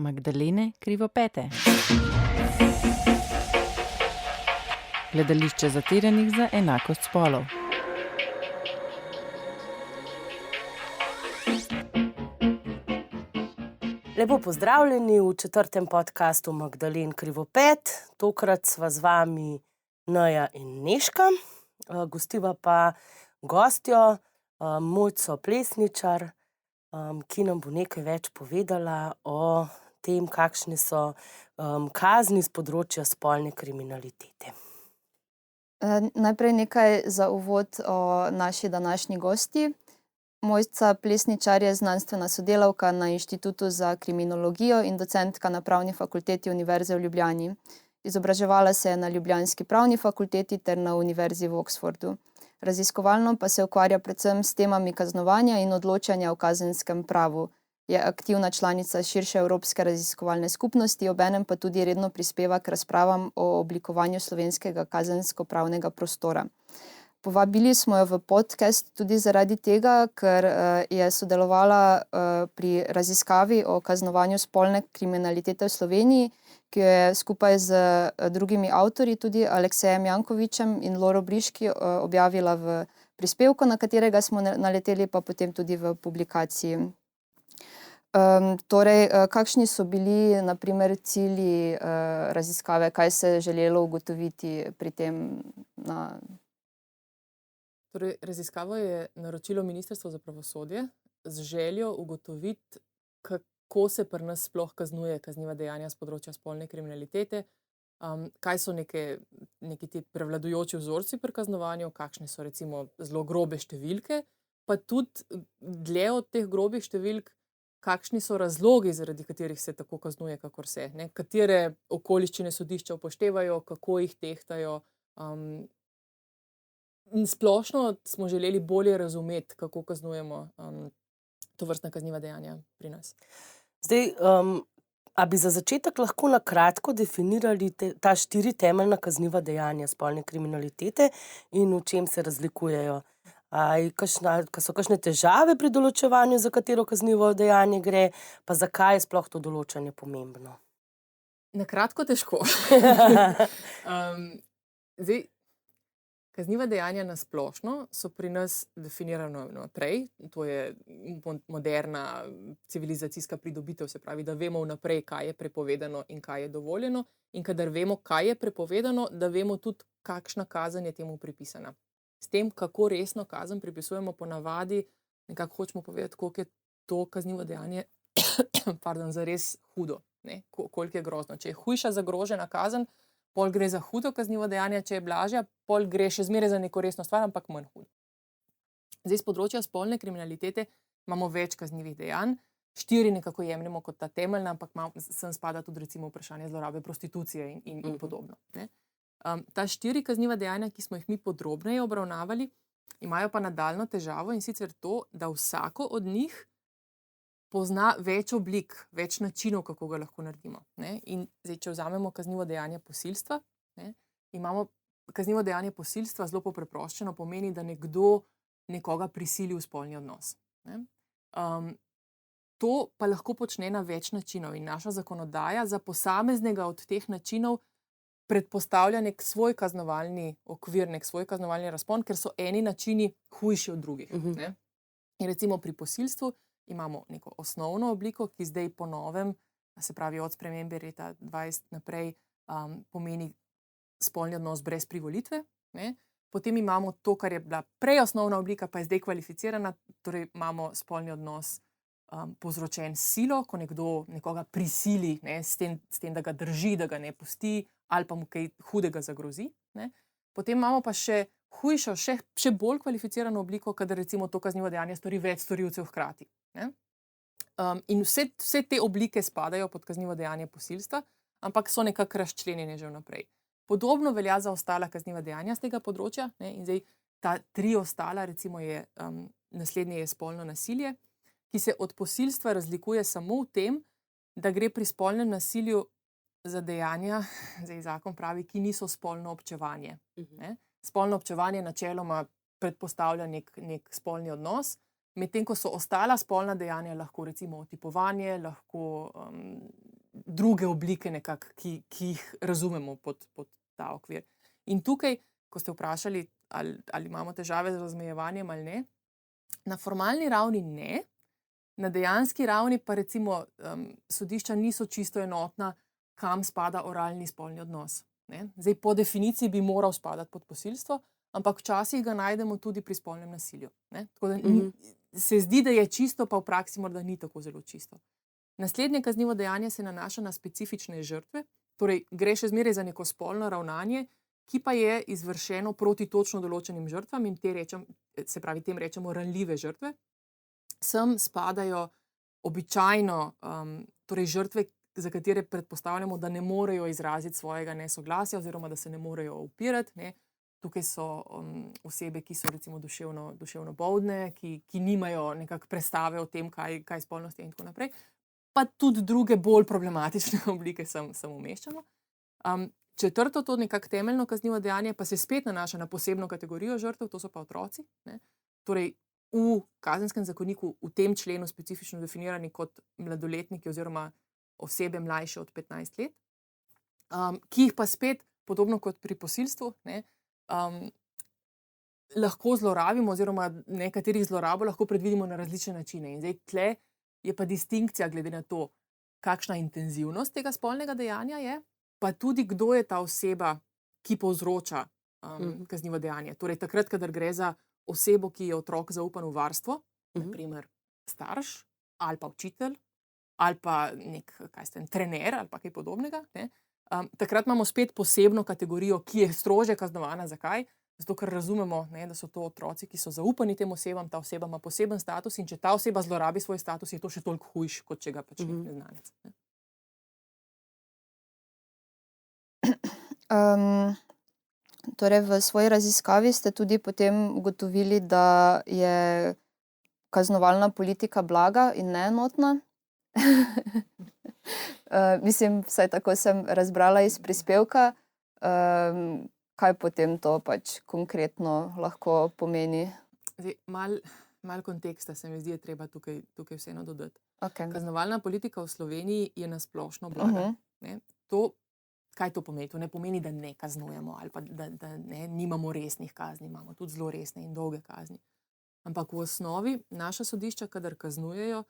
Magdalene Krivopete. Gledališče zatiranih za enakost spolov. Lepo pozdravljeni v 4. podcastu Magdalene Krivopet. Tokrat sva z vami Naja in Nežka. Gostiva pa gostjo, Mojco Plesničar, ki nam bo nekaj več povedala o tem, kakšne so kazni z področja spolne kriminalitete. Najprej nekaj za uvod o naši današnji gosti. Mojca Plesničar je znanstvena sodelavka na Inštitutu za kriminologijo in docentka na Pravni fakulteti Univerze v Ljubljani. Izobraževala se je na ljubljanski pravni fakulteti ter na Univerzi v Oxfordu. Raziskovalno pa se ukvarja predvsem s temami kaznovanja in odločanja o kazenskem pravu. Je aktivna članica širše Evropske raziskovalne skupnosti, obenem pa tudi redno prispeva k razpravam o oblikovanju slovenskega kazensko-pravnega prostora. Povabili smo jo v podcast tudi zaradi tega, ker je sodelovala pri raziskavi o kaznovanju spolne kriminalitete v Sloveniji, ki jo je skupaj z drugimi avtorji, tudi Aleksejem Jankovićem in Loro Briški, objavila v prispevku, na katerega smo naleteli pa potem tudi v publikaciji. Kakšni so bili, na primer, cilji raziskave, kaj se je želelo ugotoviti pri tem? Raziskavo je naročilo Ministrstvo za pravosodje z željo ugotoviti, kako se pri nas sploh kaznuje kazniva dejanja z področja spolne kriminalitete, kaj so neki ti prevladujoči vzorci pri kaznovanju, kakšne so recimo zelo grobe številke, pa tudi dlje od teh grobih številk, kakšni so razlogi, zaradi katerih se tako kaznuje, kakor se, ne? Katere okoliščine sodišča upoštevajo, kako jih tehtajo. In splošno smo želeli bolje razumeti, kako kaznujemo tovrstna kazniva dejanja pri nas. Zdaj, a bi za začetek lahko na kratko definirali ta 4 temeljna kazniva dejanja spolne kriminalitete in v čem se razlikujejo? So kakšne težave pri določevanju, za katero kaznivo dejanje gre, pa zakaj je sploh to določanje pomembno? Na kratko težko. Zdaj, kazniva dejanja na splošno so pri nas definirana vnaprej. To je moderna civilizacijska pridobitev, se pravi, da vemo vnaprej, kaj je prepovedano in kaj je dovoljeno. In kadar vemo, kaj je prepovedano, da vemo tudi, kakšna kazen je temu pripisana. S tem, kako resno kazen pripisujemo, ponavadi nekako hočemo povedati, koliko je to kaznivo dejanje zares hudo, ne? Koliko je grozno. Če je hujša zagrožena kazen, pol gre za hudo kaznivo dejanje, če je blažja, pol gre še zmeraj za neko resno stvar, ampak manj hudo. Zdaj, z področja spolne kriminalitete imamo več kaznivih dejanj. 4 nekako jemljemo kot ta temeljna, ampak sem spada tudi recimo vprašanje zlorabe prostitucije in podobno, ne? Ta 4 kazniva dejanja, ki smo jih mi podrobneje obravnavali, imajo pa nadaljnjo težavo, in sicer to, da vsako od njih pozna več oblik, več načinov, kako ga lahko naredimo, ne? In zdaj, če vzamemo kaznivo dejanje posilstva, ne, imamo kaznivo dejanje posilstva zelo popreproščeno, pomeni, da nekdo nekoga prisili v spolni odnos, ne? To pa lahko počne na več načinov in naša zakonodaja za posameznega od teh načinov predpostavlja nek svoj kaznovalni okvir, nek svoj kaznovalni razpon, ker so eni načini hujši od drugih, ne? In recimo pri posilstvu imamo neko osnovno obliko, ki zdaj po novem, se pravi od spremembe leta 20 naprej, pomeni spolni odnos brez privolitve, ne? Potem imamo to, kar je bila prej osnovna oblika, pa je zdaj kvalificirana, torej imamo spolni odnos povzročen s silo, ko nekdo nekoga prisili, ne, s tem, da ga drži, da ga ne pusti, ali pa mu kaj hudega zagrozi, ne. Potem imamo pa še hujšo, še bolj kvalificirano obliko, kadar recimo to kaznivo dejanje stori več storilcev hkrati, ne. In vse te oblike spadajo pod kaznivo dejanje posilstva, ampak so nekako razčlenjene že vnaprej. Podobno velja za ostala kazniva dejanja z tega področja, ne, in zdaj ta 3 ostala, recimo naslednje je spolno nasilje, ki se od posilstva razlikuje samo v tem, da gre pri spolnem nasilju za dejanja, zdaj zakon pravi, ki niso spolno občevanje, ne. Spolno občevanje načeloma predpostavlja nek spolni odnos, medtem ko so ostala spolna dejanja lahko recimo otipovanje, lahko druge oblike nekako, ki jih razumemo pod ta okvir. In tukaj, ko ste vprašali, ali imamo težave z razmejevanjem ali ne, na formalni ravni ne, na dejanski ravni pa recimo sodišča niso čisto enotna, kam spada oralni spolni odnos. Ne? Zdaj, po definiciji bi moral spadati pod posilstvo, ampak včasih ga najdemo tudi pri spolnem nasilju. Ne? Tako da se zdi, da je čisto, pa v praksi morda ni tako zelo čisto. Naslednje kaznivo dejanje se nanaša na specifične žrtve, torej gre še zmeraj za neko spolno ravnanje, ki pa je izvršeno proti točno določenim žrtvam in tem rečemo ranljive žrtve. Sem spadajo običajno torej žrtve, za katere predpostavljamo, da ne morejo izraziti svojega nesoglasja oziroma da se ne morejo upirati. Ne. Tukaj so osebe, ki so recimo duševno bolne, ki nimajo nekak predstave o tem, kaj spolnost je in tako naprej. Pa tudi druge bolj problematične oblike sem umeščamo. Četrto, to nekako temeljno kaznivo dejanje, pa se spet nanaša na posebno kategorijo žrtev, to so pa otroci. Ne. Torej, v Kazenskem zakoniku v tem členu specifično definirani kot mladoletniki oziroma osebe mlajše od 15 let, ki jih pa spet, podobno kot pri posilstvu, ne, lahko zlorabimo oziroma nekaterih zlorabo lahko predvidimo na različne načine. In zdaj tle je pa distinkcija glede na to, kakšna intenzivnost tega spolnega dejanja je, pa tudi kdo je ta oseba, ki povzroča kaznivo dejanje. Torej takrat, kadar gre za osebo, ki je otrok zaupan v varstvo, naprimer starš ali pa učitelj ali pa nek, trener ali pa kaj podobnega, ne? Takrat imamo spet posebno kategorijo, ki je strožje kaznovana. Zakaj? Zato, ker razumemo, ne, da so to otroci, ki so zaupani tem osebam, ta oseba ima poseben status in če ta oseba zlorabi svoj status, je to še toliko hujš, kot če ga pač nek neznanec. Ne? Torej v svoji raziskavi ste tudi potem ugotovili, da je kaznovalna politika blaga in neenotna. Mislim, vsaj tako sem razbrala iz prispevka. Kaj potem to pač konkretno lahko pomeni? Zdaj, malo konteksta se mi zdi, je treba tukaj vseeno dodati. Okay. Kaznovalna politika v Sloveniji je na splošno blaga. Ne? Kaj to pomeni? To ne pomeni, da ne kaznujemo ali pa da nimamo resnih kazni, imamo tudi zelo resne in dolge kazni. Ampak v osnovi naša sodišča, kadar kaznujejo,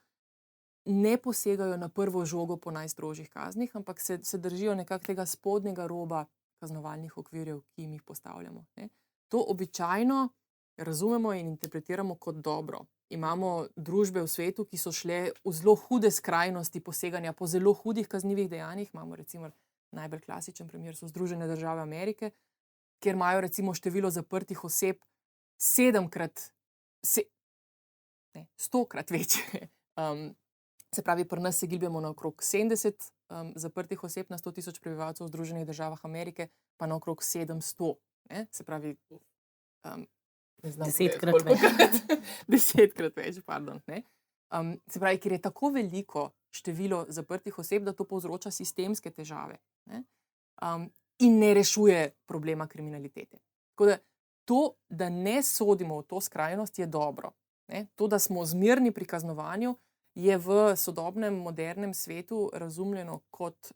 ne posegajo na prvo žogo po najstrožjih kaznih, ampak se držijo nekako tega spodnjega roba kaznovalnih okvirjev, ki jim jih postavljamo. Ne. To običajno razumemo in interpretiramo kot dobro. Imamo družbe v svetu, ki so šle v zelo hude skrajnosti poseganja po zelo hudih kaznivih dejanjih. Imamo recimo najbolj klasičen primer so Združene države Amerike, kjer imajo recimo število zaprtih oseb 100-krat večje. Se pravi, pri nas se gibljemo na okrog 70 zaprtih oseb na 100.000 prebivalcev v Združenih državah Amerike, pa na okrog 700. Ne? Se pravi, ne znam, 10-krat več. 10-krat več, pardon. Ne? Se pravi, ker je tako veliko število zaprtih oseb, da to povzroča sistemske težave, ne? In ne rešuje problema kriminalitete. Tako da to, da ne sodimo v to skrajnost, je dobro. Ne? To, da smo zmerni pri kaznovanju, je v sodobnem, modernem svetu razumljeno kot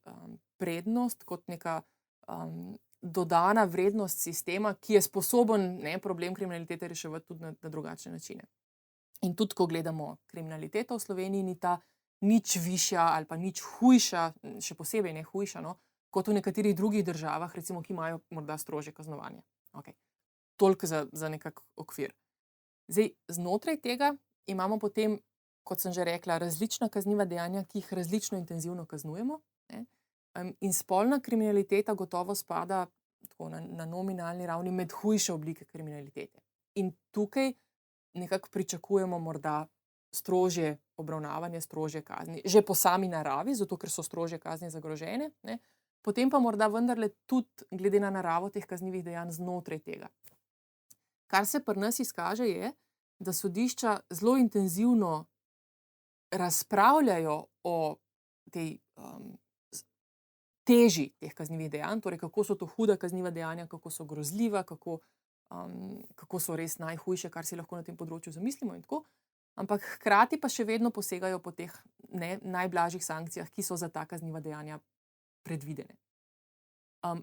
prednost, kot neka dodana vrednost sistema, ki je sposoben problem kriminalitete reševati tudi na drugačne načine. In tudi, ko gledamo kriminaliteto v Sloveniji, ni ta nič višja ali pa nič hujša, še posebej ne hujša, no, kot v nekaterih drugih državah, recimo, ki imajo morda strožje kaznovanje. Okay. Toliko za nekak okvir. Zdaj, znotraj tega imamo potem, kot sem že rekla, različna kazniva dejanja, ki jih različno intenzivno kaznujemo. Ne? In spolna kriminaliteta gotovo spada tako, na nominalni ravni med hujše oblike kriminalitete. In tukaj nekako pričakujemo morda strožje obravnavanje, strožje kazni, že po sami naravi, zato ker so strožje kazni zagrožene, ne? Potem pa morda vendarle tudi glede na naravo teh kaznivih dejanj znotraj tega. Kar se pri nas izkaže je, da sodišča zelo intenzivno razpravljajo o tej teži teh kaznivih dejanj, torej kako so to huda kazniva dejanja, kako so grozljiva, kako so res najhujše, kar si lahko na tem področju zamislimo in tako. ampak hkrati pa še vedno posegajo po teh najblažjih sankcijah, ki so za ta kazniva dejanja predvidene.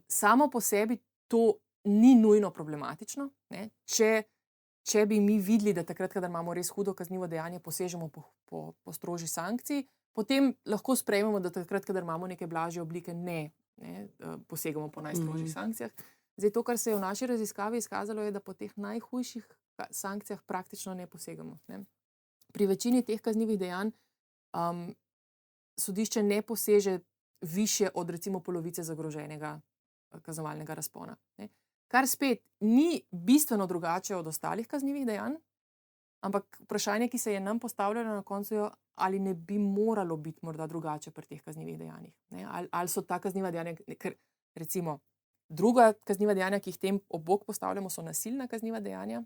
Samo po sebi to ni nujno problematično, ne? Če bi mi videli, da takrat, kadar imamo res hudo kaznivo dejanje, posežemo po strožji sankciji, potem lahko sprejmemo, da takrat, kadar imamo neke blažje oblike, ne posegamo po najstrožjih sankcijah. Zdaj, to, kar se je v naši raziskavi izkazalo, je, da po teh najhujših sankcijah praktično ne posegamo. Ne? Pri večini teh kaznivih dejanj sodišče ne poseže višje od recimo polovice zagroženega kaznovalnega razpona. Ne? Kar spet ni bistveno drugače od ostalih kaznivih dejanj, ampak vprašanje, ki se je nam postavljalo na koncu, je, ali ne bi moralo biti morda drugače pri teh kaznivih dejanjih. Ne? Ali so ta kazniva dejanja, ker recimo druga kazniva dejanja, ki jih tem ob bok postavljamo, so nasilna kazniva dejanja.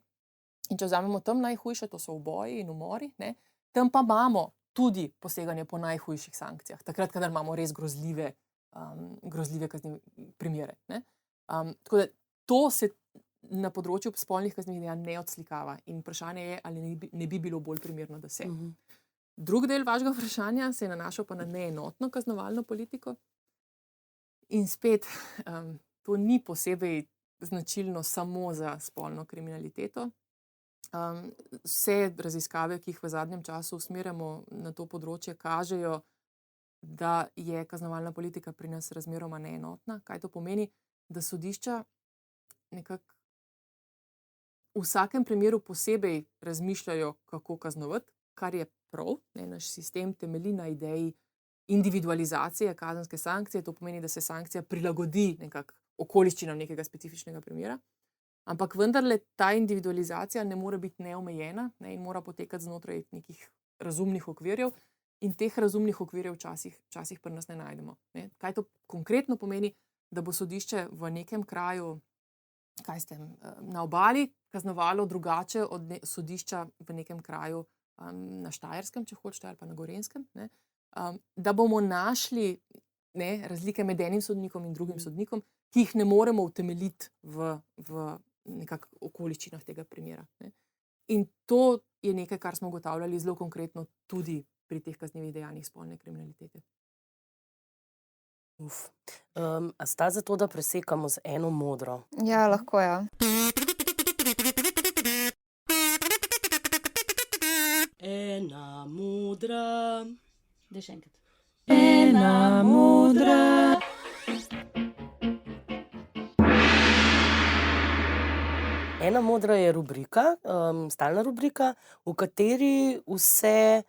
In če vzamemo tam najhujše, to so uboji in umori, ne? Tam pa imamo tudi poseganje po najhujših sankcijah, takrat, kadar imamo res grozljive kaznive primere. Ne? Tako da to se na področju spolnih kaznivih dejanj ne odslikava in vprašanje je, ali ne bi bilo bolj primerno, da se. Drug del vašega vprašanja se je nanašal pa na neenotno kaznovalno politiko in spet to ni posebej značilno samo za spolno kriminaliteto. Vse raziskave, ki jih v zadnjem času usmerjamo na to področje, kažejo, da je kaznovalna politika pri nas razmeroma neenotna. Kaj to pomeni? Da sodišča nekako v vsakem primeru posebej razmišljajo, kako kaznovati, kar je prav. Naš sistem temelji na ideji individualizacije kazenske sankcije. To pomeni, da se sankcija prilagodi nekako okoliščinam nekega specifičnega primera. Ampak vendarle ta individualizacija ne more biti neomejena in mora potekati znotraj nekih razumnih okvirjev in teh razumnih okvirjev včasih pri nas ne najdemo. Ne? Kaj to konkretno pomeni? Da bo sodišče v nekem kraju, na obali, kaznovalo drugače od sodišča v nekem kraju na Štajerskem, če hočete, ali pa na Gorenjskem. Ne? Da bomo našli razlike med enim sodnikom in drugim sodnikom, ki jih ne moremo utemeljiti v nekako okoliščinah tega primera. Ne? In to je nekaj, kar smo ugotavljali zelo konkretno tudi pri teh kaznivih dejanjih spolne kriminalitete. A sta za to, da presekamo z eno modro? Ja, lahko, ja. Ena modra. Daj še enkrat. Ena modra. Ena modra je rubrika, stalna rubrika, v kateri vse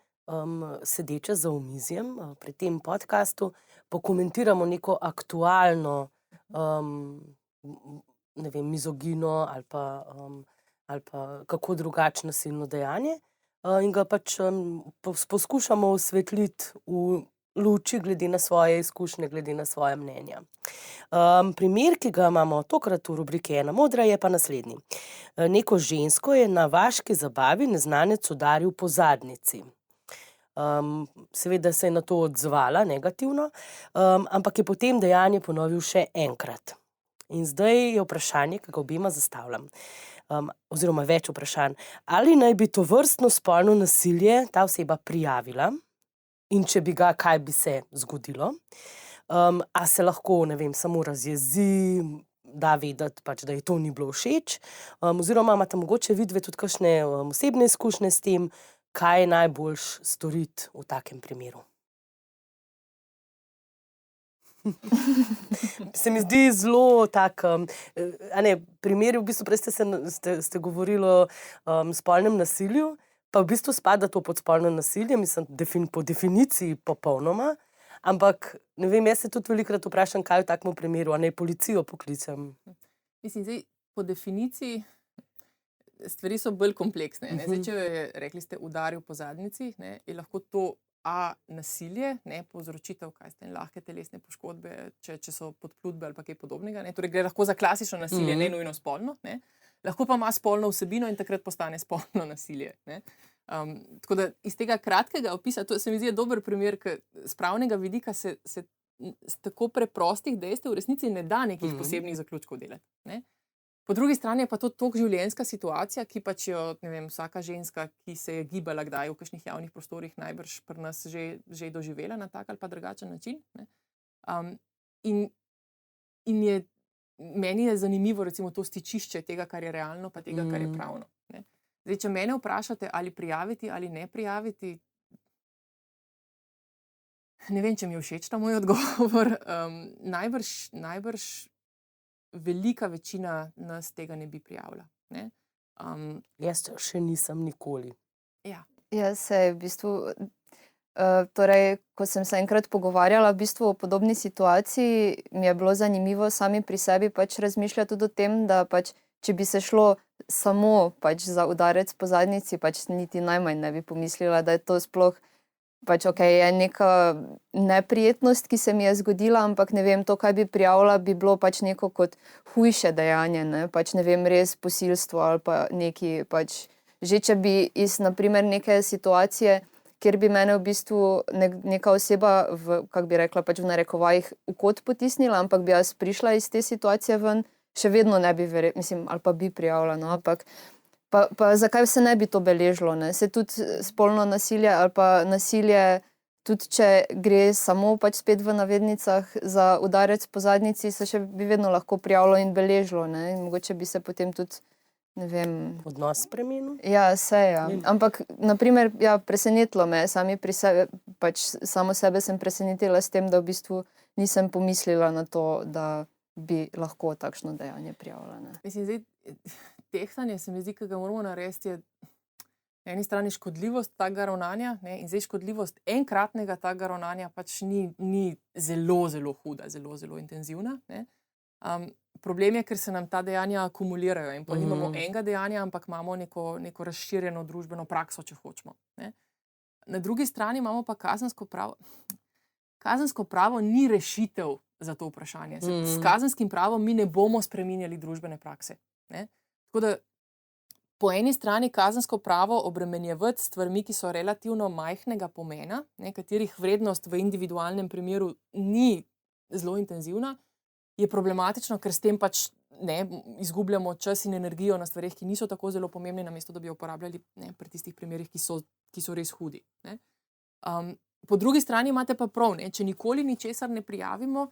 sedeče za omizjem pri tem podcastu pokomentiramo neko aktualno mizogino ali pa kako drugačno nasilno dejanje in ga pač poskušamo osvetliti v luči glede na svoje izkušnje, glede na svoje mnenja. Primer, ki ga imamo tokrat v rubriki Ena modra, je pa naslednji. Neko žensko je na vaški zabavi neznanec udaril po zadnjici. Seveda se je na to odzvala negativno, ampak je potem dejanje ponovil še enkrat. In zdaj je vprašanje, ki ga obima zastavljam, oziroma več vprašanj. Ali naj bi tovrstno spolno nasilje ta oseba prijavila in če bi ga, kaj bi se zgodilo? A se lahko, samo razjezi, da vedeti, pač, da ji to ni bilo všeč, oziroma imate mogoče vidve tudi kakšne osebne izkušnje s tem, kaj je najboljš storiti v takem primeru? Se mi zdi zelo tak, primeri, v bistvu prej ste govorili o spolnem nasilju, pa v bistvu spada to pod spolno nasilje, mislim, po definiciji popolnoma, ampak jaz se tudi velikokrat vprašam, kaj v takem primeru, policijo poklicam. Mislim, zdaj, po definiciji stvari so bolj kompleksne. Zdaj, če je, rekli ste, udaril po zadnjici, je lahko to nasilje, povzročitev, lahke telesne poškodbe, če so podplutbe ali pa kaj podobnega. Torej, gre lahko za klasično nasilje, ne nujno spolno. Lahko pa ima spolno vsebino in takrat postane spolno nasilje. Tako da iz tega kratkega opisa, to se mi zdi dober primer, ker z pravnega vidika se z tako preprostih dejstev v resnici ne da nekih posebnih zaključkov delati. Po drugi strani je pa to toliko življenjska situacija, ki pač jo, ne vem, vsaka ženska, ki se je gibala kdaj v kakšnih javnih prostorih, najbrž pri nas že doživela na tak ali pa drugačen način. Ne? In meni je zanimivo recimo to stičišče tega, kar je realno, pa tega, kar je pravno. Ne? Zdaj, če mene vprašate, ali prijaviti ali ne prijaviti, ne vem, če mi je všeč ta moj odgovor. Najbrž velika večina nas tega ne bi prijavila. Ne? Jaz še nisem nikoli. Ja. Ja, se v bistvu, torej, ko sem se enkrat pogovarjala v bistvu o podobni situaciji, mi je bilo zanimivo sami pri sebi pač razmišljati tudi o tem, da pač, če bi se šlo samo pač za udarec po zadnjici, pač niti najmanj ne bi pomislila, da je to sploh pač je neka neprijetnost, ki se mi je zgodila, ampak ne vem, to, kaj bi prijavila, bi bilo pač neko kot hujše dejanje, ne, pač ne vem, res posilstvo ali pa neki pač, že če bi iz, naprimer, neke situacije, kjer bi mene v bistvu neka oseba kako bi rekla, pač v narekovajih v kot potisnila, ampak bi jaz prišla iz te situacije ven, še vedno ne bi mislim, ali pa bi prijavila, no, ampak Pa zakaj se ne bi to beležilo? Ne? Se tudi spolno nasilje ali pa nasilje, tudi če gre samo pač spet v navednicah za udarec po zadnjici, se še bi vedno lahko prijavilo in beležilo. Ne? In mogoče bi se potem tudi, ne vem... Odnos spremenil? Ja, ja. Ampak, naprimer, ja, presenetilo me, samo sebe sem presenetila s tem, da v bistvu nisem pomislila na to, da bi lahko takšno dejanje prijavila. Ne? Mislim, zdaj... Tehtanje se mi zdi, ki ga moramo narediti, je na eni strani škodljivost takega ravnanja, ne, in zdaj škodljivost enkratnega takega ravnanja pač ni zelo, zelo huda, zelo, zelo intenzivna. Ne. Problem je, ker se nam ta dejanja akumulirajo in pa nimamo enega dejanja, ampak imamo neko razširjeno družbeno prakso, če hočemo. Ne. Na drugi strani imamo pa kazensko pravo. Kazensko pravo ni rešitev za to vprašanje. S kazenskim pravom mi ne bomo spreminjali družbene prakse. Ne. Tako da po eni strani kazensko pravo obremenjevati s stvarmi, ki so relativno majhnega pomena, ne, katerih vrednost v individualnem primeru ni zelo intenzivna, je problematično, ker s tem pač izgubljamo čas in energijo na stvareh, ki niso tako zelo pomembne, namesto da bi jo uporabljali pri tistih primerih, ki so res hudi. Ne. Po drugi strani imate pa prav, ne, če nikoli ničesar ne prijavimo,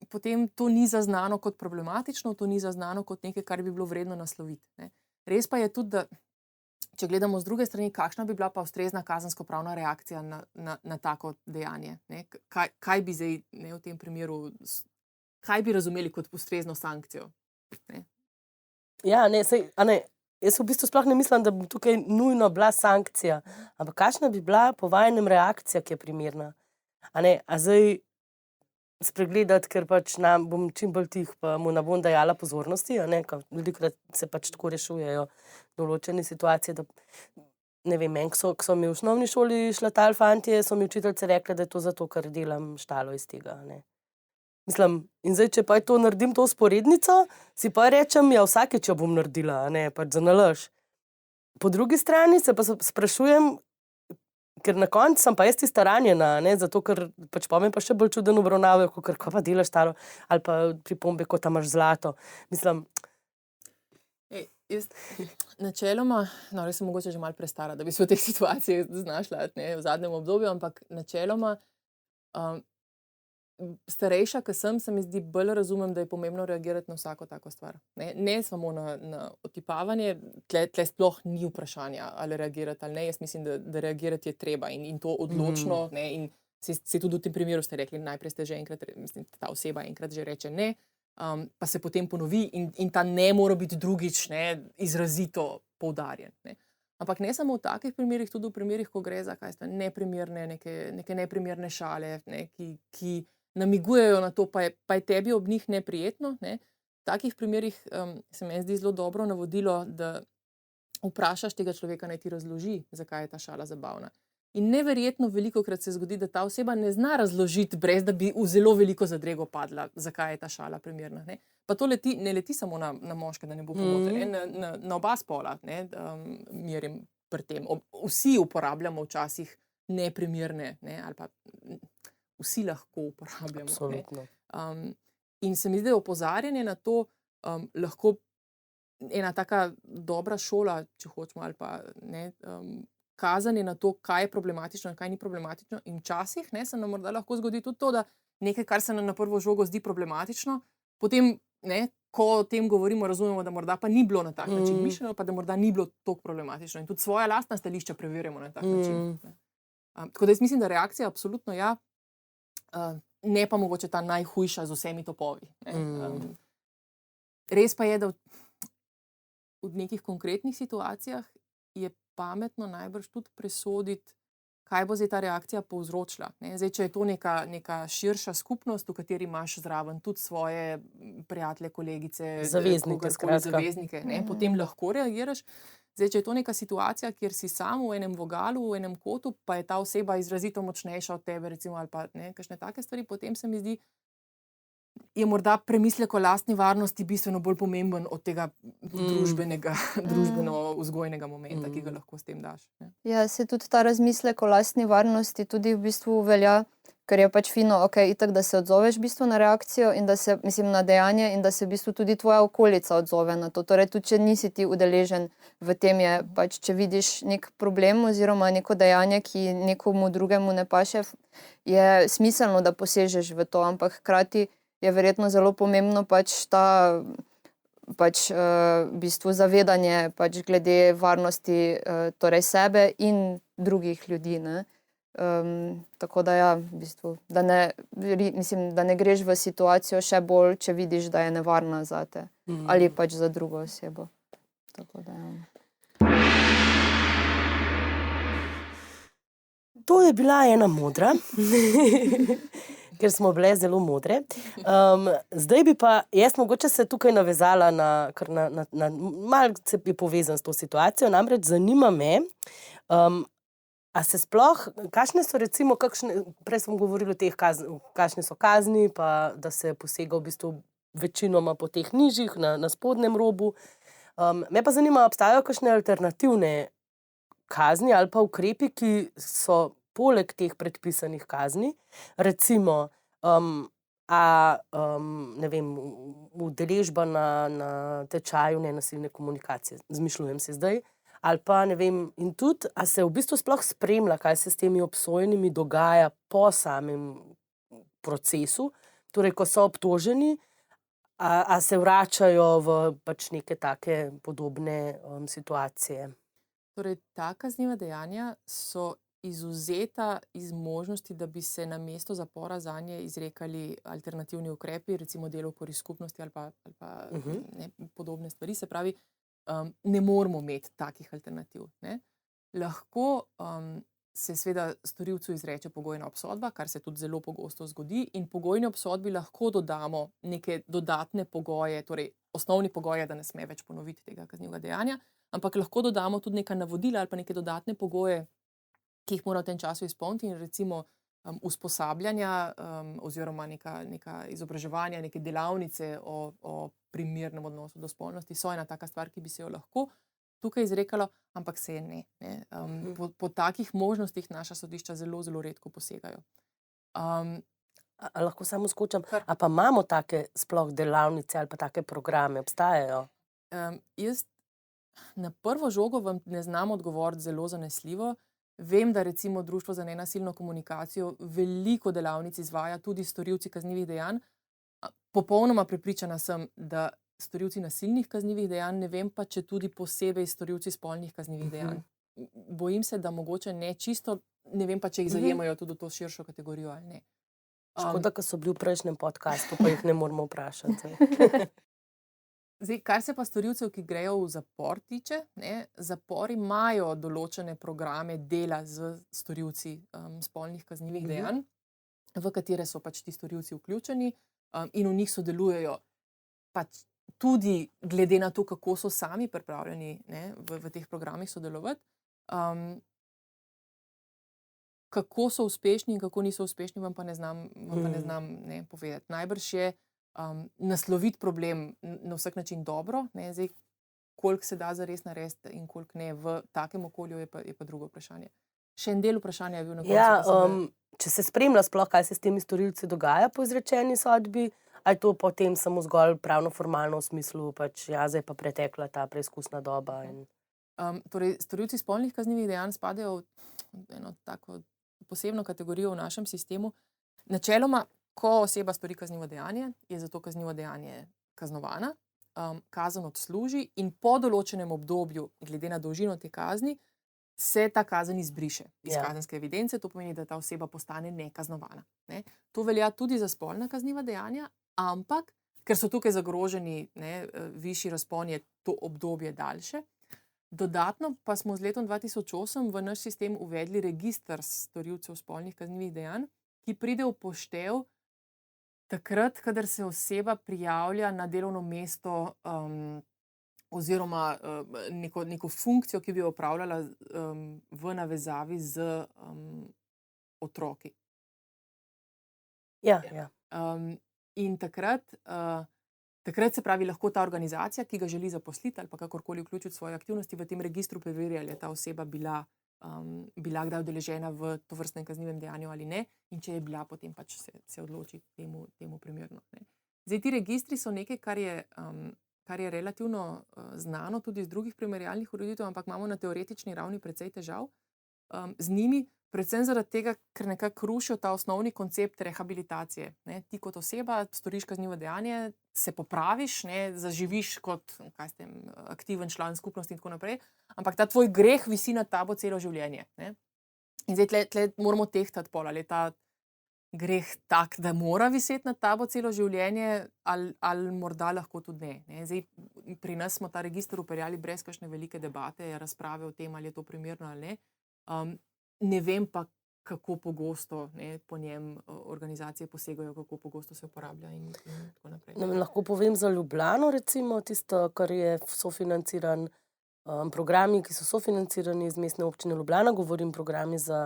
potem to ni zaznano kot problematično, to ni zaznano kot nekaj, kar bi bilo vredno nasloviti. Ne. Res pa je tudi, da če gledamo z druge strani, kakšna bi bila pa ustrezna kazensko-pravna reakcija na tako dejanje. Ne. Kaj bi zdaj v tem primeru, kaj bi razumeli kot ustrezno sankcijo? Ne. Ja, jaz v bistvu sploh ne mislim, da bi tukaj nujno bila sankcija, ampak kakšna bi bila po vajinem reakcija, ki je primerna? A zdaj spregledati, ker pač bom čim bolj tih, pa mu ne bom dajala pozornosti, velikokrat se pač tako rešujejo določene situacije, da ne vem, meni, ko so mi v osnovni šoli šlatali fantje, so mi učiteljice rekle, da je to zato, ker delam štalo iz tega, ne. Mislim, in zdaj, če pa to naredim to vzporednico, si pa rečem, ja, vsakeč jo bom naredila, pač za nalaž. Po drugi strani se pa sprašujem, ker na koncu sem pa jaz tista ranjena, zato ker pač pomen pa še bolj čuden obravnavajo, kot ko pa delaš štalo, ali pa pripombe, kot tam imaš zlato. Mislim... Jaz načeloma, res sem mogoče že malo prestara, da bi se v teh situacijah znašla v zadnjem obdobju, ampak načeloma starejša, ko se mi zdi, bolj razumem, da je pomembno reagirati na vsako tako stvar. Ne samo na otipavanje, tle sploh ni vprašanja, ali reagirati ali ne. Jaz mislim, da reagirati je treba in to odločno. Ne, in se tudi v tem primeru ste rekli, najprej ste že enkrat, mislim, ta oseba enkrat že reče ne, pa se potem ponovi in ta ne mora biti drugič izrazito poudarjen. Ne. Ampak ne samo v takih primerih, tudi v primerih, ko gre za neprimerne, neke neprimerne šale, ki namigujejo na to, pa je tebi ob njih neprijetno. Ne. V takih primerih se meni zdi zelo dobro navodilo, da vprašaš tega človeka, naj ti razloži, zakaj je ta šala zabavna. In neverjetno velikokrat se zgodi, da ta oseba ne zna razložiti, brez da bi v zelo veliko zadrego padla, zakaj je ta šala primerna. Ne. Pa to ne leti samo na moške, da ne bo pomote, na oba spola, merim pri tem. Vsi uporabljamo včasih neprimerne, ali pa vsi lahko uporabljamo. Absolutno. In se mi zdi, da opozarjanje na to lahko ena taka dobra šola, če hočemo, ali pa ne, kazanje na to, kaj je problematično in kaj ni problematično. In včasih se nam morda lahko zgodi tudi to, da nekaj, kar se nam na prvo žogo zdi problematično, potem, ko o tem govorimo, razumemo, da morda pa ni bilo na tak način mišljeno, pa da morda ni bilo toliko problematično. In tudi svoja lastna stališča preverjamo na tak način. Tako da jaz mislim, da reakcija absolutno ja, ne pa mogoče ta najhujša z vsemi topovi. Res pa je, da v nekih konkretnih situacijah je pametno najbrž tudi presoditi, kaj bo zdaj ta reakcija povzročila. Zdaj, če je to neka širša skupnost, v kateri imaš zraven tudi svoje prijatelje, kolegice, zaveznike, potem lahko reagiraš. Zdaj, če je to neka situacija, kjer si sam v enem vogalu, v enem kotu, pa je ta oseba izrazito močnejša od tebe, recimo, ali pa kakšne take stvari, potem se mi zdi, je morda premislek o lastni varnosti bistveno bolj pomemben od tega družbeno-vzgojnega momenta, ki ga lahko s tem daš. Ja, se tudi ta razmislek o lastni varnosti tudi v bistvu velja, ker je pač fino, itak, da se odzoveš v bistvu na reakcijo in da se, na dejanje in da se v bistvu tudi tvoja okolica odzove na to. Torej, tudi če nisi ti udeležen v tem, je pač, če vidiš nek problem oziroma neko dejanje, ki nekomu drugemu ne paše, je smiselno, da posežeš v to, ampak hkrati je verjetno zelo pomembno pač ta v bistvu zavedanje pač glede varnosti torej sebe in drugih ljudi. Tako da ja, v bistvu, da ne greš v situacijo še bolj, če vidiš, da je nevarna zate ali pač za drugo osebo. Tako da ja. To je bila ena modra. Ker smo bile zelo modre. Zdaj bi pa, jaz mogoče se tukaj navezala na malce je povezan s to situacijo, namreč zanima me, a se sploh, kakšne so recimo, prej smo govorili o teh, kakšne so kazni, pa da se posega v bistvu večinoma po teh nižjih, na spodnjem robu. Me pa zanima, obstajajo kakšne alternativne kazni ali pa ukrepi, ki so poleg teh predpisanih kazni, recimo, ne vem, udeležba na tečaju nenasilne komunikacije, zmišljujem se zdaj, ali pa, ne vem, in tudi, a se v bistvu sploh spremlja, kaj se s temi obsojenimi dogaja po samem procesu, torej, ko so obtoženi, a se vračajo v pač neke take podobne situacije. Torej, ta kazniva dejanja so izvzeta iz možnosti, da bi se na mesto zapora zanje izrekali alternativni ukrepi, recimo delo v korist skupnosti ali pa podobne stvari. Se pravi, ne moramo imeti takih alternativ. Lahko se seveda storilcu izreče pogojna obsodba, kar se tudi zelo pogosto zgodi, in pogojni obsodbi lahko dodamo neke dodatne pogoje, torej osnovni pogoj je, da ne sme več ponoviti tega kaznivega dejanja, ampak lahko dodamo tudi neka navodila ali pa neke dodatne pogoje, ki jih mora v tem času izpolniti, in recimo usposabljanja oziroma neka izobraževanja, neke delavnice o primernem odnosu do spolnosti so ena taka stvar, ki bi se jo lahko tukaj izrekalo, ampak se je ne. Po takih možnostih naša sodišča zelo, zelo redko posegajo. Lahko samo skočam, a pa imamo take sploh delavnice ali pa take programe, obstajajo? Jaz na prvo žogo vam ne znam odgovoriti zelo zanesljivo. Vem, da recimo Društvo za nenasilno komunikacijo veliko delavnic izvaja tudi storilci kaznivih dejanj. Popolnoma prepričana sem, da storilci nasilnih kaznivih dejanj, ne vem pa, če tudi posebej storilci spolnih kaznivih dejanj. Bojim se, da mogoče ne čisto, ne vem pa, če jih zajemajo tudi v to širšo kategorijo ali ne. Škoda, ko so bili v prejšnjem podcastu, pa jih ne moramo vprašati. Zdaj, kar se pa storilcev, ki grejo v zapor tiče, zapori imajo določene programe dela z storilci spolnih kaznivih dejanj, v katere so pač ti storilci vključeni in v njih sodelujejo pač tudi glede na to, kako so sami pripravljeni v teh programih sodelovati. Kako so uspešni in kako niso uspešni, vam pa ne znam povedati. Najbrž je nasloviti problem na vsak način dobro, zdaj, koliko se da zares narediti in koliko ne v takem okolju, je pa drugo vprašanje. Še en del vprašanja je bil na koncu. Če se spremlja sploh, kaj se s temi storilci dogaja po izrečeni sodbi, Ali je to potem samo zgolj pravno formalno v smislu, pač ja, zdaj pa pretekla ta preizkusna doba? Torej, storilci spolnih kaznivih dejanj spadajo v eno tako posebno kategorijo v našem sistemu. Načeloma, ko oseba stori kaznivo dejanje, je za to kaznivo dejanje kaznovana, kazen odsluži in po določenem obdobju, glede na dolžino te kazni, se ta kazen izbriše iz kazenske evidence. To pomeni, da ta oseba postane nekaznovana. Ne? To velja tudi za spolna kazniva dejanja, ampak ker so tukaj zagroženi višji razpon, je to obdobje daljše. Dodatno pa smo z letom 2008 v naš sistem uvedli register storilcev spolnih kaznivih dejanj, ki pride v poštev takrat, kadar se oseba prijavlja na delovno mesto oziroma neko funkcijo, ki bi jo opravljala v navezavi z otroki. Ja. In takrat se pravi, lahko ta organizacija, ki ga želi zaposliti ali pa kakorkoli vključiti svoje aktivnosti, v tem registru preverja, ali je ta oseba bila kdaj udeležena v tovrstnem kaznivem dejanju ali ne, in če je bila, potem pač se odloči temu primerno. Ne. Zdaj, ti registri so nekaj, kar je relativno znano tudi iz drugih primerjalnih ureditev, ampak imamo na teoretični ravni precej težav z njimi, predvsem zaradi tega, ker nekako rušijo ta osnovni koncept rehabilitacije. Ne. Ti kot oseba storiš kaznivo dejanje, se popraviš, zaživiš kot aktiven član skupnosti in tako naprej, ampak ta tvoj greh visi nad tabo celo življenje. Ne. In zdaj tle moramo tehtati pol, ali je ta greh tak, da mora viseti nad tabo celo življenje, ali morda lahko tudi ne. Zdaj, pri nas smo ta register upeljali brez kakšne velike debate, razprave o tem, ali je to primerno ali ne. Ne vem pa, kako pogosto po njem organizacije posegajo, kako pogosto se uporablja in tako naprej. Lahko povem za Ljubljano, recimo, tisto, kar je sofinanciran, programi, ki so sofinancirani iz Mestne občine Ljubljana, govorim programi za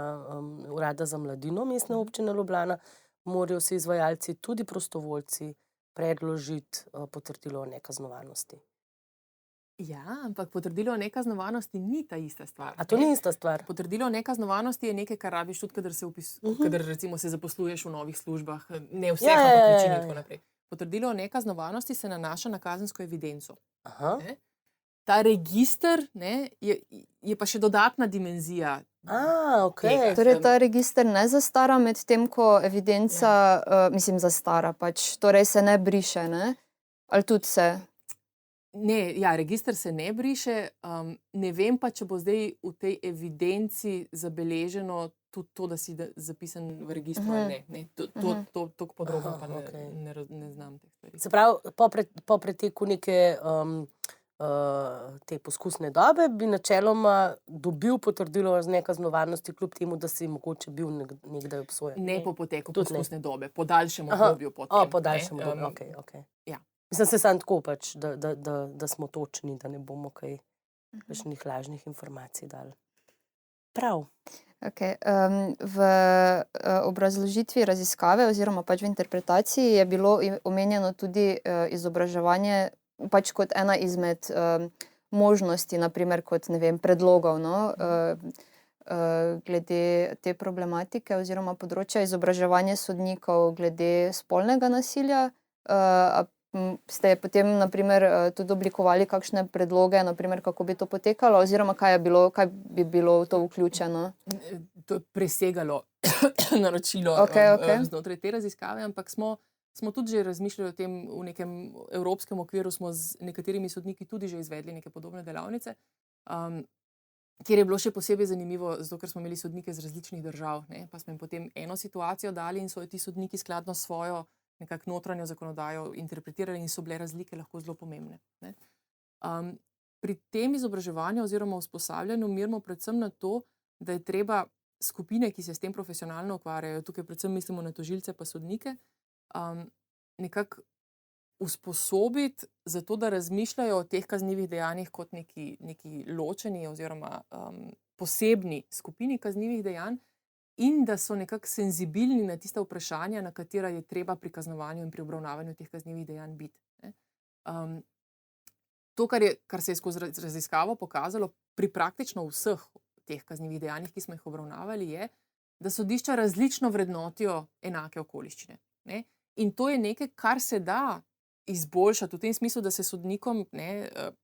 Urada za mladino Mestne občine Ljubljana, morajo vsi izvajalci, tudi prostovoljci, predložiti potrdilo o nekaznovanosti. Ja, ampak potrdilo o nekaznovanosti ni ta ista stvar. A to ni ista stvar? Potrdilo o nekaznovanosti je nekaj, kar rabiš tudi, kadar recimo se zaposluješ v novih službah, ne vseh, ampak večino in tako naprej. Potrdilo o nekaznovanosti se nanaša na kazensko evidenco. Ta register je pa še dodatna dimenzija. Okay. Torej, ta register ne zastara med tem, ko evidenca, zastara, pač, torej se ne briše, ne? Ali tudi se? Ne, register se ne briše, ne vem pa, če bo zdaj v tej evidenci zabeleženo tudi to, da si zapisan v registru ali ne. To podrobno pa ne znam teh stvari. Se pravi, po preteku neke te poskusne dobe bi načeloma dobil potrdilo o nekaznovanosti, kljub temu, da si mogoče bil nekdaj obsojen. Ne po poteku poskusne dobe, po daljšem obdobju potem. Po daljšem obdobju, okej. Ja. Mislim, se sam tako pač, da smo točni, da ne bomo kakšnih lažnih informacij dali. Prav. Okay. V obrazložitvi raziskave oziroma pač v interpretaciji je bilo omenjeno tudi izobraževanje pač kot ena izmed možnosti, naprimer kot, predlogov, glede te problematike oziroma področja izobraževanja sodnikov glede spolnega nasilja. Ste potem, naprimer, tudi oblikovali kakšne predloge, naprimer, kako bi to potekalo, oziroma kaj bi bilo v to vključeno? To je presegalo naročilo znotraj te raziskave, ampak smo tudi že razmišljali o tem, v nekem evropskem okviru smo z nekaterimi sodniki tudi že izvedli neke podobne delavnice, kjer je bilo še posebej zanimivo, zato ker smo imeli sodnike z različnih držav, pa smo jim potem eno situacijo dali in so ti sodniki skladno svojo nekako notranjo zakonodajo interpretirali in so bile razlike lahko zelo pomembne. Pri tem izobraževanju oziroma usposabljanju merimo predvsem na to, da je treba skupine, ki se s tem profesionalno ukvarjajo, tukaj predvsem mislimo na tožilce pa sodnike, nekako usposobiti za to, da razmišljajo o teh kaznivih dejanjih kot neki ločeni oziroma posebni skupini kaznivih dejanj, in da so nekako senzibilni na tista vprašanja, na katera je treba pri kaznovanju in pri obravnavanju teh kaznivih dejanj biti. To, kar se je skozi raziskavo pokazalo pri praktično vseh teh kaznivih dejanjih, ki smo jih obravnavali, je, da sodišča različno vrednotijo enake okoliščine. In to je nekaj, kar se da izboljšati v tem smislu, da se sodnikom,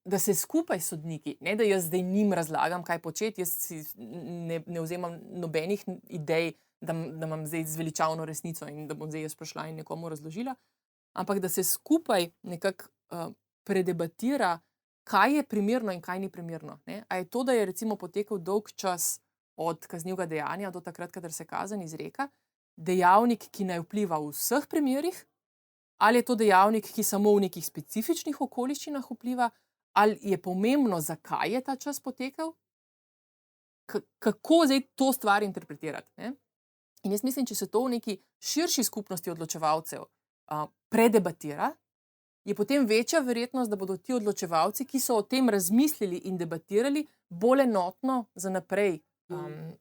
da se skupaj sodniki, ne da jaz zdaj njim razlagam, kaj početi, jaz si ne vzemam nobenih idej, da imam zdaj zveličavno resnico in da bom zdaj jaz prišla in nekomu razložila, ampak da se skupaj nekako predebatira, kaj je primerno in kaj ni primerno. A je to, da je recimo potekel dolg čas od kaznivega dejanja do takrat, kadar se kazen izreka, dejavnik, ki naj vpliva v vseh primerih, ali je to dejavnik, ki samo v nekih specifičnih okoliščinah vpliva, ali je pomembno, zakaj je ta čas potekel, kako zdaj to stvar interpretirati. Ne? In jaz mislim, če se to v neki širši skupnosti odločevalcev predebatira, je potem večja verjetnost, da bodo ti odločevalci, ki so o tem razmislili in debatirali, bolj enotno za naprej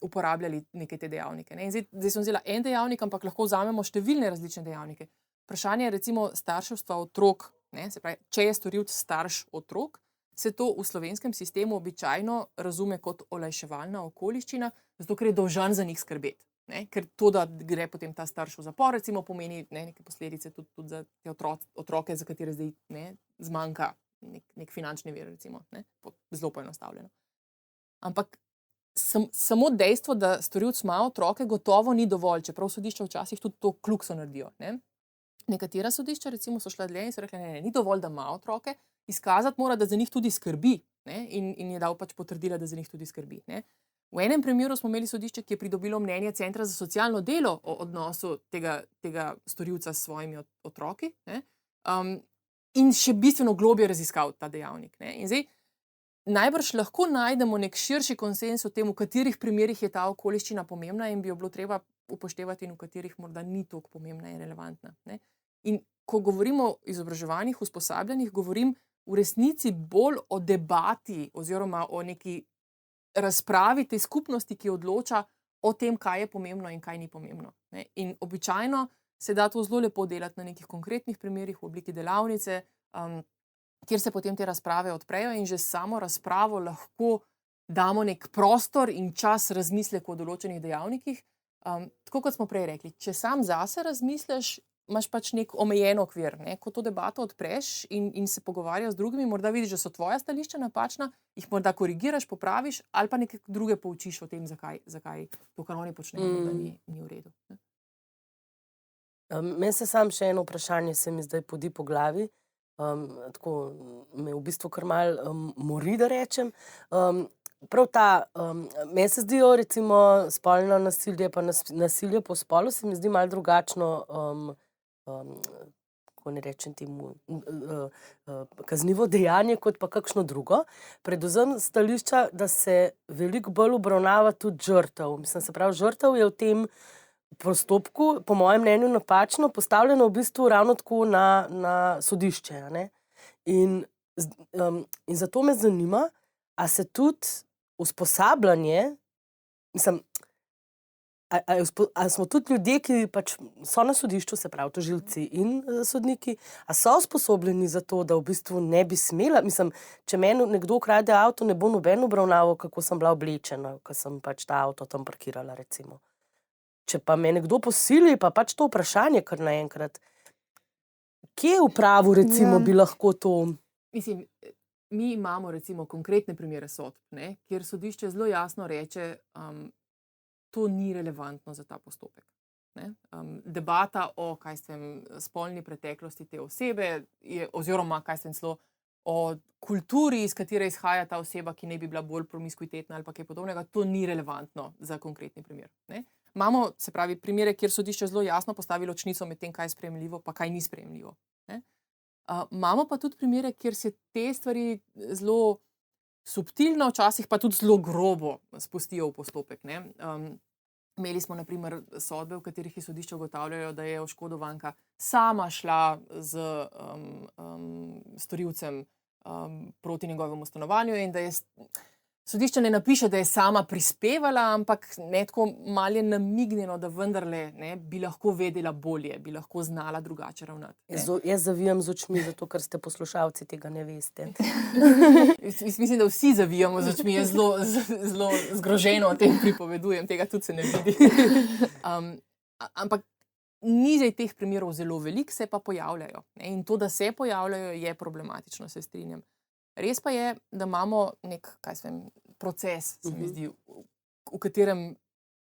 uporabljali neke te dejavnike. Ne? In zdaj sem vzela en dejavnik, ampak lahko vzamemo številne različne dejavnike. Vprašanje je recimo starševstva otrok. Ne? Se pravi, če je storilec starš otrok, se to v slovenskem sistemu običajno razume kot olajševalna okoliščina, zato ker je dolžan za njih skrbeti. Ne? Ker to, da gre potem ta starš v zapor, recimo pomeni neke posledice tudi za te otroke, za katere zdaj zmanjka nek finančni vir, recimo, zelo poenostavljeno. Ampak samo dejstvo, da storilec ima otroke, gotovo ni dovolj, čeprav sodišča včasih tudi to klukso naredijo. Ne? Nekatera sodišča recimo so šla dlje in so rekli, ne, ni dovolj, da ima otroke, izkazati mora, da za njih tudi skrbi, ne? In je dal pač potrdila, da za njih tudi skrbi. Ne? V enem primeru smo imeli sodišče, ki je pridobilo mnenje Centra za socialno delo o odnosu tega storilca s svojimi otroki, ne? In še bistveno globje raziskal ta dejavnik. Ne? In zdaj najbrž lahko najdemo nek širši konsens o tem, v katerih primerih je ta okoliščina pomembna in bi jo bilo treba upoštevati in v katerih morda ni toliko pomembna in relevantna. Ne? In ko govorimo o izobraževanjih, usposabljanjih, govorim v resnici bolj o debati oziroma o neki razpravi te skupnosti, ki odloča o tem, kaj je pomembno in kaj ni pomembno. Ne? In običajno se da to zelo lepo delati na nekih konkretnih primerih v obliki delavnice, kjer se potem te razprave odprejo in že samo razpravo lahko damo nek prostor in čas razmisleka o določenih dejavnikih. Tako kot smo prej rekli, če sam zase razmisliš, imaš pač nek omejen okvir. Ne? Ko to debato odpreš in se pogovarjaš z drugimi, morda vidiš, da so tvoja stališča napačna, jih morda korigiraš, popraviš ali pa nekaj druge poučiš o tem, zakaj to, kar oni počnejo, da ni v redu. Ne? Meni se sam še eno vprašanje se mi zdaj podi po glavi. Tako me v bistvu kar malo mori, da rečem. Prav ta, meni se zdijo recimo spolno nasilje pa nasilje po spolu se mi zdi malo drugačno, kako ne rečem temu, kaznivo dejanje kot pa kakšno drugo. Predvsem stališča, da se veliko bolj obravnava tudi žrtev. Mislim, se pravi, žrtev je v tem postopku, po mojem mnenju napačno, postavljeno v bistvu ravno tako na sodišče. Ne? In zato me zanima, a se tudi usposabljanje, mislim, a smo tudi ljudje, ki pač so na sodišču, se pravi tožilci in sodniki, a so usposobljeni za to, da v bistvu ne bi smela, mislim, če meni nekdo ukrade avto, ne bo noben obravnaval, kako sem bila oblečena, ko sem pač ta avto tam parkirala, recimo. Če pa me nekdo posili, pa pač to vprašanje kar naenkrat. Kje v pravu, recimo, bi lahko to... Mislim, mi imamo recimo konkretne primere sodb, kjer sodišče zelo jasno reče, to ni relevantno za ta postopek. Debata o spolni preteklosti te osebe oziroma celo o kulturi, iz katere izhaja ta oseba, ki naj bi bila bolj promiskuitetna ali pa kaj podobnega, to ni relevantno za konkretni primer. Imamo, se pravi, primere, kjer sodišče zelo jasno postavi ločnico med tem, kaj je sprejemljivo pa kaj ni sprejemljivo. Imamo pa tudi primere, kjer se te stvari zelo subtilno, včasih pa tudi zelo grobo spustijo v postopek. Imeli smo na primer sodbe, v katerih je sodišče ugotavljajo, da je oškodovanka sama šla z storilcem proti njegovemu stanovanju in da je sodišče ne napiše, da je sama prispevala, ampak tako malo je namignjeno, da vendarle bi lahko vedela bolje, bi lahko znala drugače ravnati. Jaz zavijam z očmi, zato ker ste poslušalci, tega ne veste. Mislim, da vsi zavijamo z očmi, jaz zelo zgroženo o tem pripovedujem, tega tudi se ne vidi. Ampak Ni zdaj teh primerov zelo veliko, se pa pojavljajo. Ne? In to, da se pojavljajo, je problematično, se strinjam. Res pa je, da imamo nek, proces, se mi zdi, v katerem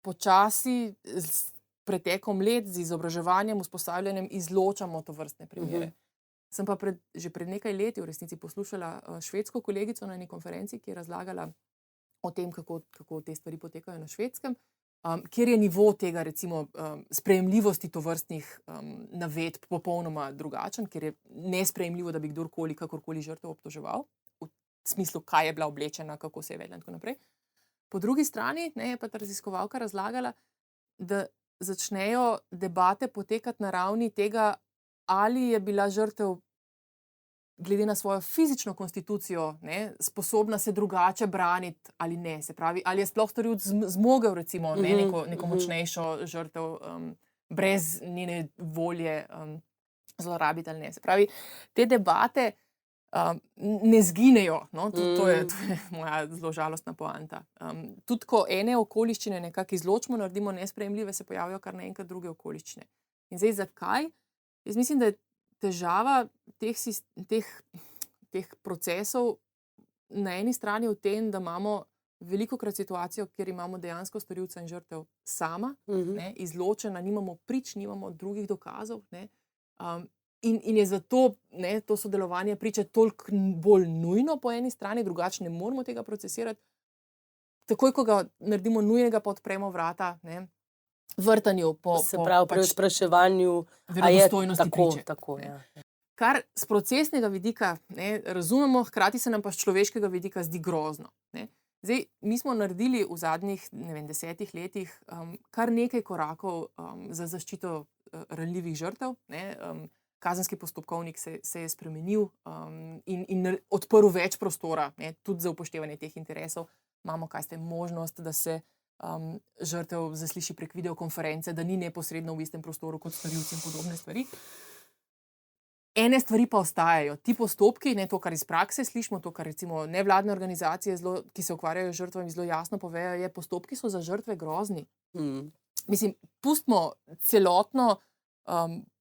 počasi s pretekom let, z izobraževanjem, usposabljanjem izločamo tovrstne primere. Sem pa že pred nekaj leti v resnici poslušala švedsko kolegico na eni konferenci, ki je razlagala o tem, kako te stvari potekajo na Švedskem, kjer je nivo tega, recimo, sprejemljivosti tovrstnih navedb popolnoma drugačen, ker je nesprejemljivo, da bi kdorkoli, kakorkoli žrtev obtoževal, v smislu, kaj je bila oblečena, kako se je vedela in tako naprej. Po drugi strani je pa ta raziskovalka razlagala, da začnejo debate potekati na ravni tega, ali je bila žrtev glede na svojo fizično konstitucijo sposobna se drugače braniti ali ne. Se pravi, ali je sploh storilec zmogel recimo neko močnejšo žrtev brez njene volje zlorabiti ali ne. Se pravi, te debate ne zginejo. No? To je moja zelo žalostna poanta. Tudi ko ene okoliščine nekako izločimo, naredimo nesprejemljive, se pojavijo kar naenkrat druge okoliščine. In zdaj zakaj? Jaz mislim, da je težava teh procesov na eni strani v tem, da imamo velikokrat situacijo, kjer imamo dejansko storilca in žrtev sama, izločena, nimamo prič, nimamo drugih dokazov. In je zato to sodelovanje priče toliko bolj nujno po eni strani, drugače ne moramo tega procesirati. Takoj, ko ga naredimo nujnega, pa odpremo vrata vrtanju po pri spraševanju verodostojnosti priče. Tako, ja. Kar z procesnega vidika razumemo, hkrati se nam pa z človeškega vidika zdi grozno. Zdaj, mi smo naredili v zadnjih 10 letih kar nekaj korakov za zaščito ranljivih žrtev. Kazenski postopkovnik se je spremenil in odprl več prostora, tudi za upoštevanje teh interesov. Imamo možnost, da se žrtev zasliši prek videokonference, da ni neposredno v istem prostoru kot storilci in podobne stvari. Ene stvari pa ostajajo. Ti postopki, to, kar iz prakse slišimo, to, kar recimo nevladne organizacije, ki se ukvarjajo z žrtvami, zelo jasno povejo, je, postopki so za žrtve grozni. Mislim, pustimo celotno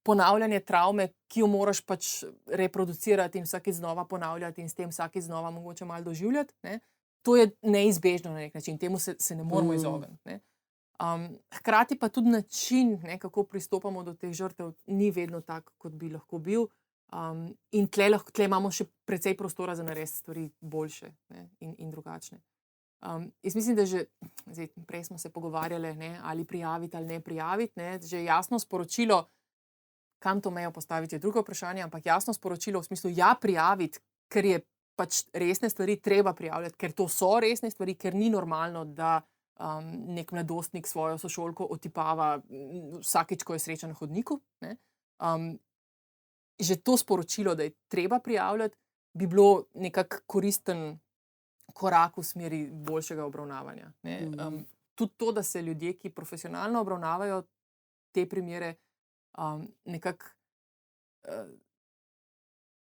ponavljanje travme, ki jo moraš pač reproducirati in vsakeč znova ponavljati in s tem vsakeč znova mogoče malo doživljati. To je neizbežno na nek način, temu se ne moramo izogniti. Hkrati pa tudi način, kako pristopamo do teh žrtev, ni vedno tak, kot bi lahko bil. In tle imamo še precej prostora za narediti stvari boljše in drugačne. Jaz mislim, da zdaj prej smo se pogovarjali, ali prijaviti ali ne prijaviti. Že jasno sporočilo, kam to mejo postaviti, je drugo vprašanje, ampak jasno sporočilo v smislu, ja, prijaviti, ker je pač resne stvari treba prijavljati, ker to so resne stvari, ker ni normalno, da nek mladostnik svojo sošolko otipava vsakeč, ko je sreča na hodniku. Že to sporočilo, da je treba prijavljati, bi bilo nekako koristen korak v smeri boljšega obravnavanja. Tudi to, da se ljudje, ki profesionalno obravnavajo te primere, nekako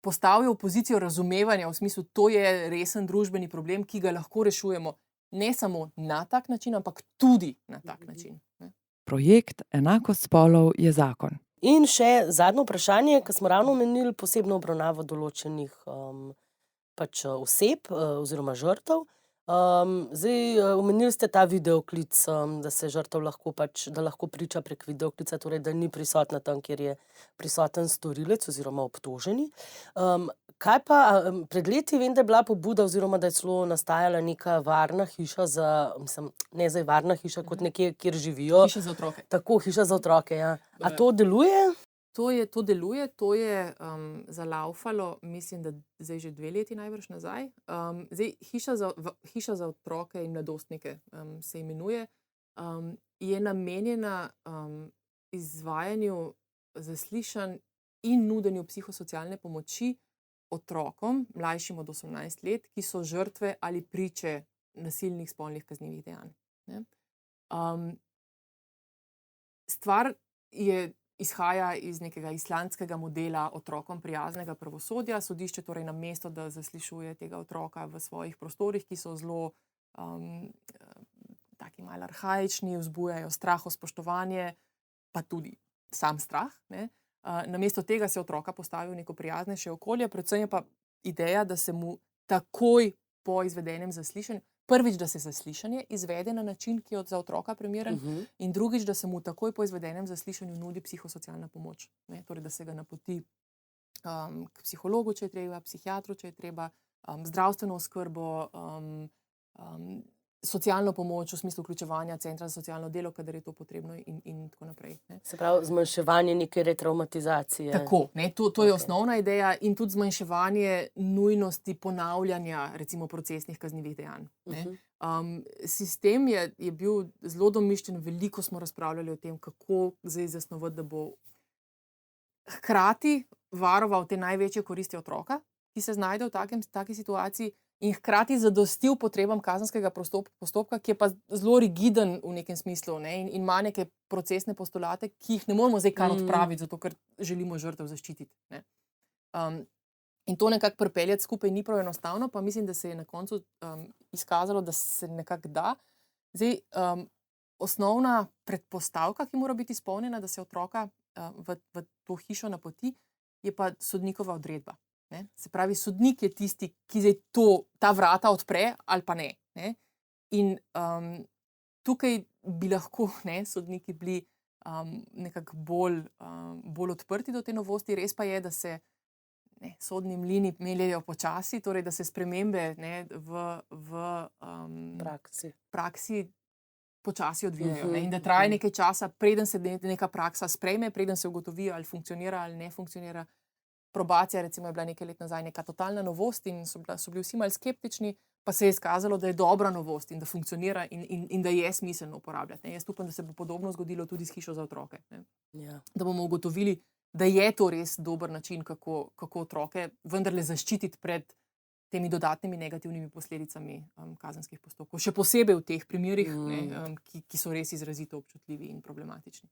postavijo v pozicijo razumevanja, v smislu, to je resen družbeni problem, ki ga lahko rešujemo ne samo na tak način, ampak tudi na tak način. Projekt Enakost spolov je zakon. In še zadnje vprašanje, ki smo ravno omenili posebno obravnavo določenih oseb oziroma žrtev. Zdaj, omenili ste ta videoklic, da se žrtev lahko da lahko priča prek videoklica, torej da ni prisotna tam, kjer je prisoten storilec oziroma obtoženi. Kaj pa, pred leti vem, da je bila pobuda oziroma da je celo nastajala neka varna hiša ne zdaj varna hiša kot nekje, kjer živijo. Hiša za otroke. Tako, hiša za otroke, ja. A to deluje? To deluje, to je zalaufalo, mislim, da zdaj že 2 leti najbrž nazaj. Zdaj, hiša za otroke in mladostnike se imenuje, je namenjena izvajanju zaslišanj in nudenju psihosocialne pomoči otrokom, mlajšim od 18 let, ki so žrtve ali priče nasilnih spolnih kaznivih dejanj. Stvar izhaja iz nekega islandskega modela otrokom prijaznega pravosodja. Sodišče torej namesto, da zaslišuje tega otroka v svojih prostorih, ki so zelo taki malo arhaični, vzbujajo strahospoštovanje, pa tudi sam strah. Ne. Namesto tega se otroka postavi v neko prijaznejše okolje, predvsem je pa ideja, da se mu takoj po izvedenem zaslišanju, prvič, da se zaslišanje izvede na način, ki je za otroka primeren, in drugič, da se mu takoj po izvedenem zaslišanju nudi psihosocialna pomoč. Ne. Torej, da se ga napoti k psihologu, če je treba, psihiatru, če je treba, zdravstveno oskrbo, socialno pomoč v smislu vključevanja centra za socialno delo, kadar je to potrebno in tako naprej. Ne. Se pravi, zmanjševanje neke retraumatizacije. Tako, ne, to je osnovna ideja in tudi zmanjševanje nujnosti ponavljanja recimo procesnih kaznivih dejanj. Ne. Sistem je bil zelo domišljen, veliko smo razpravljali o tem, kako zdaj zasnovati, da bo hkrati varoval te največje koristi otroka, ki se znajde v taki situaciji, in hkrati zadostil potrebam kazenskega postopka, ki je pa zelo rigiden v nekem smislu, ne, in ima neke procesne postulate, ki jih ne moremo zdaj kar odpraviti, zato ker želimo žrtev zaščititi. Ne. In to nekako pripeljati skupaj ni prav enostavno, pa mislim, da se je na koncu izkazalo, da se nekako da. Zdaj, osnovna predpostavka, ki mora biti izpolnjena, da se otroka v to hišo napoti, je pa sodnikova odredba. Ne? Se pravi, sodnik je tisti, ki zdaj ta vrata odpre ali pa ne. Ne? In tukaj bi lahko sodniki bili nekako bolj odprti do te novosti. Res pa je, da se sodni mlini meljejo počasi, torej da se spremembe v praksi počasi odvijajo. In da traja nekaj časa, preden se neka praksa sprejme, preden se ugotovi, ali funkcionira ali ne funkcionira. Probacija, recimo, je bila nekaj let nazaj neka totalna novost in so bili vsi malo skeptični, pa se je izkazalo, da je dobra novost in da funkcionira in da je smiselno uporabljati. Jaz upam, da se bo podobno zgodilo tudi s hišo za otroke. Ja. Da bomo ugotovili, da je to res dober način, kako otroke vendarle zaščititi pred temi dodatnimi negativnimi posledicami kazenskih postopkov. Še posebej v teh primerih, ki so res izrazito občutljivi in problematični.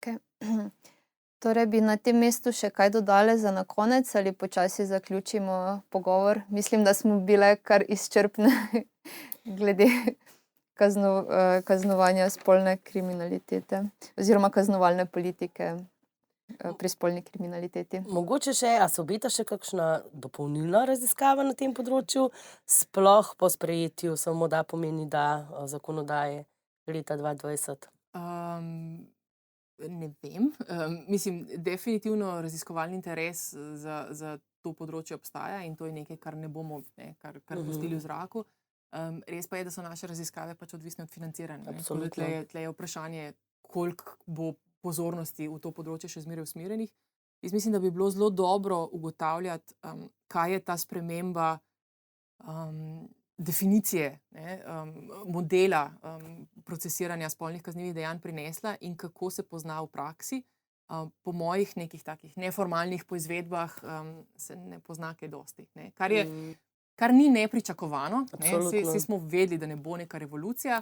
Okay. Torej bi na tem mestu še kaj dodali za na konec ali počasi zaključimo pogovor? Mislim, da smo bile kar izčrpne glede kaznovanja spolne kriminalitete oziroma kaznovalne politike pri spolni kriminaliteti. Mogoče še, a se obeta še kakšna dopolnilna raziskava na tem področju, sploh po sprejetju samo da pomeni da zakonodaje leta 2020? Ne vem. Mislim, definitivno raziskovalni interes za to področje obstaja in to je nekaj, kar ne bomo kar pustili v zraku. Res pa je, da so naše raziskave pač odvisne od financiranja. Tle je vprašanje, koliko bo pozornosti v to področje še zmeraj usmerjenih. Jaz mislim, da bi bilo zelo dobro ugotavljati, kaj je ta sprememba definicije, modela procesiranja spolnih kaznivih dejanj prinesla in kako se pozna v praksi. Po mojih nekih takih neformalnih poizvedbah se ne pozna kaj dosti. Kar ni nepričakovano. Saj smo vedeli, da ne bo neka revolucija.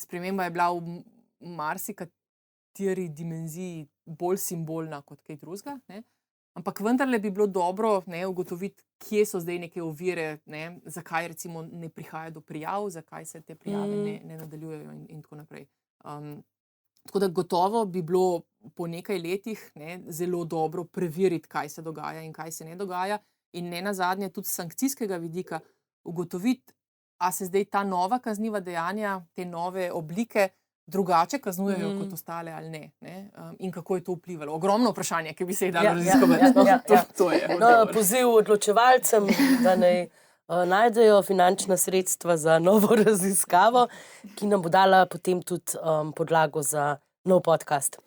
Sprememba je bila v marsikateri dimenziji bolj simbolna kot kaj drugega. Ampak vendarle bi bilo dobro ugotoviti, kje so zdaj neke ovire, zakaj recimo ne prihaja do prijav, zakaj se te prijave ne nadaljujejo in tako naprej. Tako da gotovo bi bilo po nekaj letih zelo dobro preveriti, kaj se dogaja in kaj se ne dogaja, in ne nazadnje tudi s sankcijskega vidika ugotoviti, a se zdaj ta nova kazniva dejanja, te nove oblike drugače kaznujejo kot ostale ali ne. In kako je to vplivalo. Ogromno vprašanje, ki bi se jih dalo raziskovati. To je. Poziv odločevalcem, da naj najdejo finančna sredstva za novo raziskavo, ki nam bo dala potem tudi podlago za nov podcast.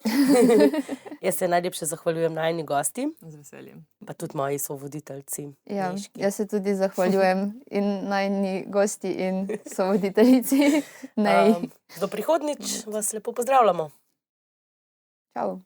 Jaz se najlepše zahvaljujem najini gosti. Z veseljem. Pa tudi moji sovoditeljci. Ja, jaz se tudi zahvaljujem in najini gosti in sovoditeljici. Do prihodnjič vas lepo pozdravljamo. Čau.